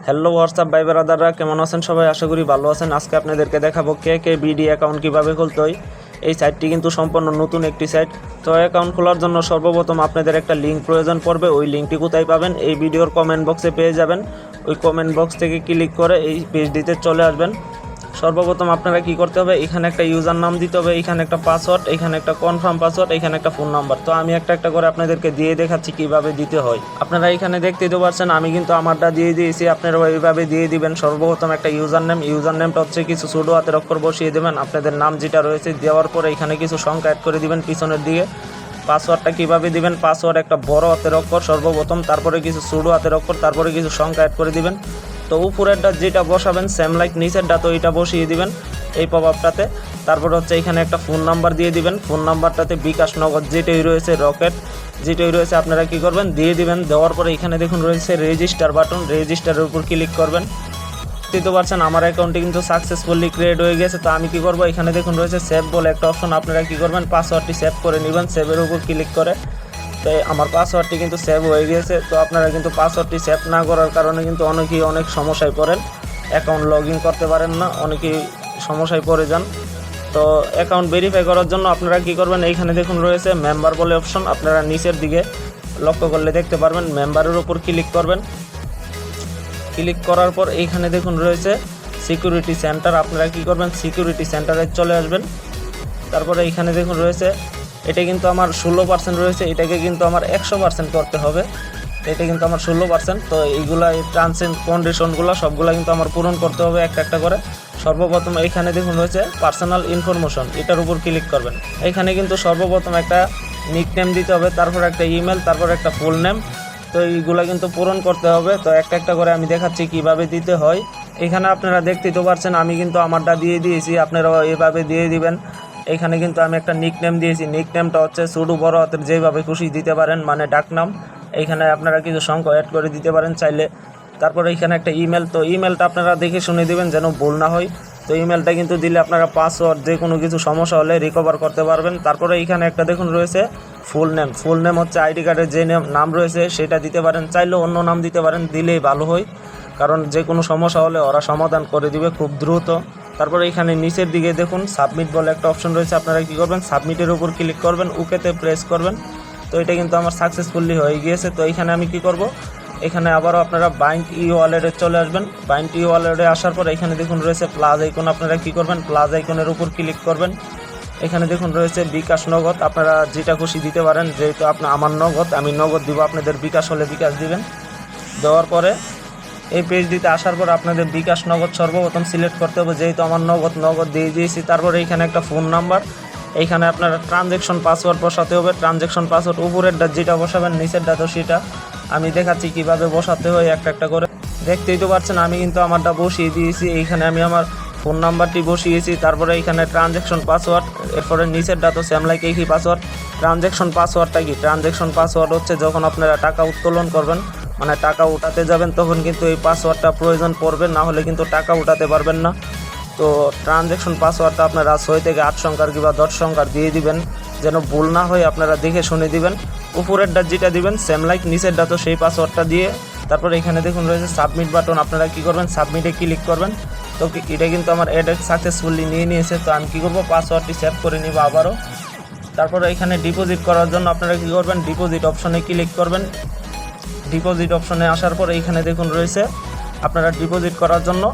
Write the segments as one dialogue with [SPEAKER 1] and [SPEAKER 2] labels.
[SPEAKER 1] Hello WhatsApp ভাই ব্রাদাররা, কেমন আছেন সবাই? আশা করি ভালো আছেন। আজকে আপনাদেরকে দেখাবো কে বিডি অ্যাকাউন্ট কীভাবে খুলতে হয়। এই সাইটটি কিন্তু সম্পূর্ণ নতুন একটি সাইট। তো অ্যাকাউন্ট খোলার জন্য সর্বপ্রথম আপনাদের একটা লিঙ্ক প্রয়োজন পড়বে। ওই লিঙ্কটি কোথায় পাবেন? এই ভিডিওর কমেন্ট বক্সে পেয়ে যাবেন। ওই কমেন্ট বক্স থেকে ক্লিক করে এই পেজটিতে চলে আসবেন। সর্বপ্রথম আপনারা কি করতে হবে, এখানে একটা ইউজার নাম দিতে হবে, এখানে একটা পাসওয়ার্ড, এখানে একটা কনফার্ম পাসওয়ার্ড, এখানে একটা ফোন নাম্বার। তো আমি একটা করে আপনাদেরকে দিয়ে দেখাচ্ছি কিভাবে দিতে হয়। আপনারা এখানে দেখতেই তো পারছেন, আমি কিন্তু আমারটা দিয়ে দিয়েছি, আপনারা এইভাবে দিয়ে দিবেন। সর্বপ্রথম একটা ইউজার নেমটা হচ্ছে কিছু ছোটো হাতের অক্ষর বসিয়ে দেবেন, আপনাদের নাম যেটা রয়েছে দেওয়ার পরে এখানে কিছু সংখ্যা অ্যাড করে দিবেন পিছনের দিকে। পাসওয়ার্ডটা কীভাবে দিবেন, পাসওয়ার্ড একটা বড় হাতের অক্ষর সর্বপ্রথম, তারপরে কিছু ছোটো হাতের অক্ষর, তারপরে কিছু সংখ্যা অ্যাড করে দিবেন। তো উপরেরটা যেটা বসাবেন সেম লাইক নিচেরটা, তো এটা বসিয়ে দিবেন এই পপআপটাতে। তারপর হচ্ছে এখানে একটা ফোন নাম্বার দিয়ে দিবেন। ফোন নাম্বারটাতে বিকাশ, নগদ যেটাই রয়েছে, রকেট যেটাই রয়েছে আপনারা কি করবেন দিয়ে দিবেন। দেওয়ার পরে এখানে দেখুন রয়েছে রেজিস্টার বাটন, রেজিস্টারের উপর ক্লিক করবেন। বুঝতে পারছেন আমার অ্যাকাউন্টটি কিন্তু সাকসেসফুলি ক্রিয়েট হয়ে গেছে। তো আমি কি করব, এখানে দেখুন রয়েছে সেভ বলে একটা অপশন, আপনারা কি করবেন পাসওয়ার্ডটি সেভ করে নেবেন সেভের উপর ক্লিক করে। তো আমার পাসওয়ার্ডটি কিন্তু সেভ হয়ে গিয়েছে। তো আপনারা কিন্তু পাসওয়ার্ডটি সেভ না করার কারণে কিন্তু অনেকেই অনেক সমস্যায় পড়েন, অ্যাকাউন্ট লগ ইন করতে পারেন না, অনেকেই সমস্যায় পড়ে যান। তো অ্যাকাউন্ট ভেরিফাই করার জন্য আপনারা কি করবেন, এইখানে দেখুন রয়েছে মেম্বার বলে অপশন, আপনারা নিচের দিকে লক্ষ্য করলে দেখতে পারবেন মেম্বারের উপর ক্লিক করবেন। ক্লিক করার পর এইখানে দেখুন রয়েছে সিকিউরিটি সেন্টার, আপনারা কি করবেন সিকিউরিটি সেন্টারে চলে আসবেন। তারপরে এইখানে দেখুন রয়েছে, এটা কিন্তু আমার 16% রয়েছে, এটাকে কিন্তু আমার 100% করতে হবে। এটা কিন্তু আমার 16%। তো এইগুলা টার্মস এন্ড কন্ডিশনগুলো সবগুলো কিন্তু আমার পূরণ করতে হবে একটা করে। সর্বপ্রথম এইখানে দেখুন রয়েছে পার্সোনাল ইনফরমেশন, এটার উপর ক্লিক করবেন। এইখানে কিন্তু সর্বপ্রথম একটা নিকনেম দিতে হবে, তারপর একটা ইমেল, তারপর একটা ফুল নেম। তো এইগুলো কিন্তু পূরণ করতে হবে। তো একটা করে আমি দেখাচ্ছি কিভাবে দিতে হয়। এখানে আপনারা দেখতেই তো পারছেন আমি কিন্তু আমারটা দিয়ে দিয়েছি, আপনারাও এভাবে দিয়ে দিবেন। এখানে কিন্তু আমি একটা নিকনেম দিয়েছি, নিকনেমটা হচ্ছে ছোট বড় হাতের যেভাবে খুশি দিতে পারেন, মানে ডাকনাম। এইখানে আপনারা কিছু সংখ্যা অ্যাড করে দিতে পারেন চাইলে। তারপরে এখানে একটা ইমেল, তো ইমেলটা আপনারা দেখে শুনে দিবেন যেন ভুল না হয়। তো ইমেলটা কিন্তু দিলে আপনারা পাসওয়ার্ড যে কোনো কিছু সমস্যা হলে রিকভার করতে পারবেন। তারপরে এইখানে একটা দেখুন রয়েছে ফুল নেম হচ্ছে আইডি কার্ডের যে নাম রয়েছে সেটা দিতে পারেন, চাইলেও অন্য নাম দিতে পারেন, দিলেই ভালো হয়, কারণ যে কোনো সমস্যা হলে ওরা সমাধান করে দিবে খুব দ্রুত। তারপরে এখানে নিচের দিকে দেখুন সাবমিট বলে একটা অপশন রয়েছে, আপনারা কি করবেন সাবমিটের উপর ক্লিক করবেন, ওকেতে প্রেস করবেন। তো এটা কিন্তু আমার সাকসেসফুলি হয়ে গিয়েছে। তো এখানে আমি কি করব, এখানে আবারও আপনারা বাইন্ড ই ওয়ালেটে চলে আসবেন। বাইন্ড ই ওয়ালেটে আসার পর এখানে দেখুন রয়েছে প্লাস আইকন, আপনারা কি করবেন প্লাস আইকনের উপর ক্লিক করবেন। এখানে দেখুন রয়েছে বিকাশ, নগদ, আপনারা যেটা খুশি দিতে পারেন। যেহেতু আমার নগদ, আমি নগদ দিব, আপনাদের বিকাশ হলে বিকাশ দিবেন। দেওয়ার পরে এই পেজটিতে আসার পর আপনাদের বিকাশ, নগদ সর্বপ্রথম সিলেক্ট করতে হবে, যেহেতু আমার নগদ দিয়ে দিয়েছি। তারপরে এইখানে একটা ফোন নাম্বার, এইখানে আপনারা ট্রানজ্যাকশন পাসওয়ার্ড বসাতে হবে। ট্রানজ্যাকশন পাসওয়ার্ড উপরেরটা যেটা বসাবেন, নিচেরটা তো সেটা আমি দেখাচ্ছি কিভাবে বসাতে হয় একটা করে। দেখতেই তো পারছেন আমি কিন্তু আমারটা বসিয়ে দিয়েছি। এইখানে আমি আমার ফোন নাম্বারটি বসিয়েছি, তারপরে এইখানে ট্রানজ্যাকশন পাসওয়ার্ড, এরপরে নিচেরটা তো সেম লাইক একই পাসওয়ার্ড। ট্রানজ্যাকশন পাসওয়ার্ডটা কি, ট্রানজ্যাকশন পাসওয়ার্ড হচ্ছে যখন আপনারা টাকা উত্তোলন করবেন, মানে টাকা উঠাতে যাবেন, তখন কিন্তু এই পাসওয়ার্ডটা প্রয়োজন পড়বে, না হলে কিন্তু টাকা উঠাতে পারবেন না। তো ট্রানজ্যাকশন পাসওয়ার্ডটা আপনারা 6 থেকে 8 সংখ্যার কিংবা 10 সংখ্যার দিয়ে দিবেন, যেন ভুল না হয়, আপনারা দেখে শুনে দিবেন। উপরেরটা যেটা দিবেন সেম লাইক নিচেরটা তো সেই পাসওয়ার্ডটা দিয়ে। তারপর এখানে দেখুন রয়েছে সাবমিট বাটন, আপনারা কি করবেন সাবমিটে ক্লিক করবেন। তো এটা কিন্তু আমার অ্যাড সাকসেসফুলি নিয়ে নিয়েছে। তো আমি কী করবো, পাসওয়ার্ডটি সেভ করে নিব আবারও। তারপরে এখানে ডিপোজিট করার জন্য আপনারা কী করবেন, ডিপোজিট অপশনে ক্লিক করবেন। ডিপোজিট অপশনে আসার পর এইখানে দেখুন রয়েছে আপনারা ডিপোজিট করার জন্য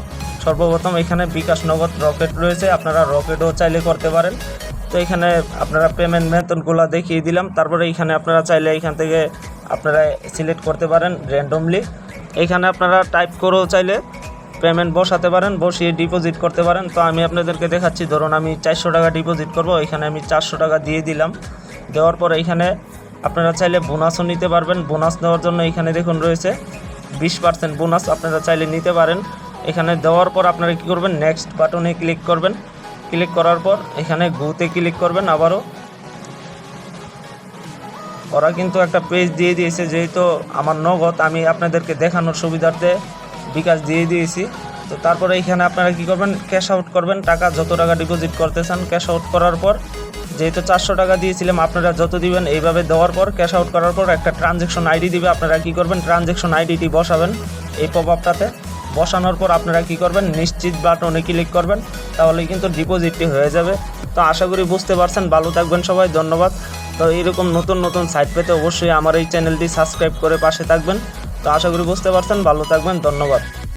[SPEAKER 1] সর্বপ্রথম এখানে বিকাশ, নগদ, রকেট রয়েছে, আপনারা রকেটও চাইলে করতে পারেন। তো এখানে আপনারা পেমেন্ট মেথডগুলো দেখিয়ে দিলাম। তারপরে এইখানে আপনারা চাইলে এইখান থেকে আপনারা সিলেক্ট করতে পারেন র্যান্ডমলি। এইখানে আপনারা টাইপ করেও চাইলে পেমেন্ট বসাতে পারেন, বসিয়ে ডিপোজিট করতে পারেন। তো আমি আপনাদেরকে দেখাচ্ছি, ধরুন আমি 400 টাকা ডিপোজিট করব, এখানে আমি 400 টাকা দিয়ে দিলাম। দেওয়ার পর এইখানে আপনারা চাইলে বোনাসও নিতে পারবেন। বোনাস নেওয়ার জন্য এখানে দেখুন রয়েছে 20% বোনাস, আপনারা চাইলে নিতে পারেন। এখানে দেওয়ার পর আপনারা কী করবেন, নেক্সট বাটনে ক্লিক করবেন। ক্লিক করার পর এখানে গোতে ক্লিক করবেন আবারও। ওরা কিন্তু একটা পেজ দিয়ে দিয়েছে, যেহেতু আমার নগদ আমি আপনাদেরকে দেখানোর সুবিধার্থে বিকাশ দিয়ে দিয়েছি। তো তারপরে এখানে আপনারা কী করবেন, ক্যাশ আউট করবেন, টাকা যত টাকা ডিপোজিট করতে চান। ক্যাশ আউট করার পর যেহেতু 400 টাকা দিয়েছিলাম, আপনারা যত দিবেন এইভাবে দেওয়ার পর ক্যাশ আউট করার পর একটা ট্রানজ্যাকশন আইডি দিবে, আপনারা কী করবেন ট্রানজ্যাকশন আইডিটি বসাবেন এই পপআপটাতে। বসানোর পর আপনারা কি করবেন, নিশ্চিত বাটনে ক্লিক করবেন, তাহলে কিন্তু ডিপোজিটটি হয়ে যাবে। তো আশা করি বুঝতে পারছেন। ভালো থাকবেন সবাই, ধন্যবাদ। তো এরকম নতুন নতুন সাইট পেতে অবশ্যই আমার এই চ্যানেলটি সাবস্ক্রাইব করে পাশে থাকবেন। তো আশা করি বুঝতে পারছেন। ভালো থাকবেন, ধন্যবাদ।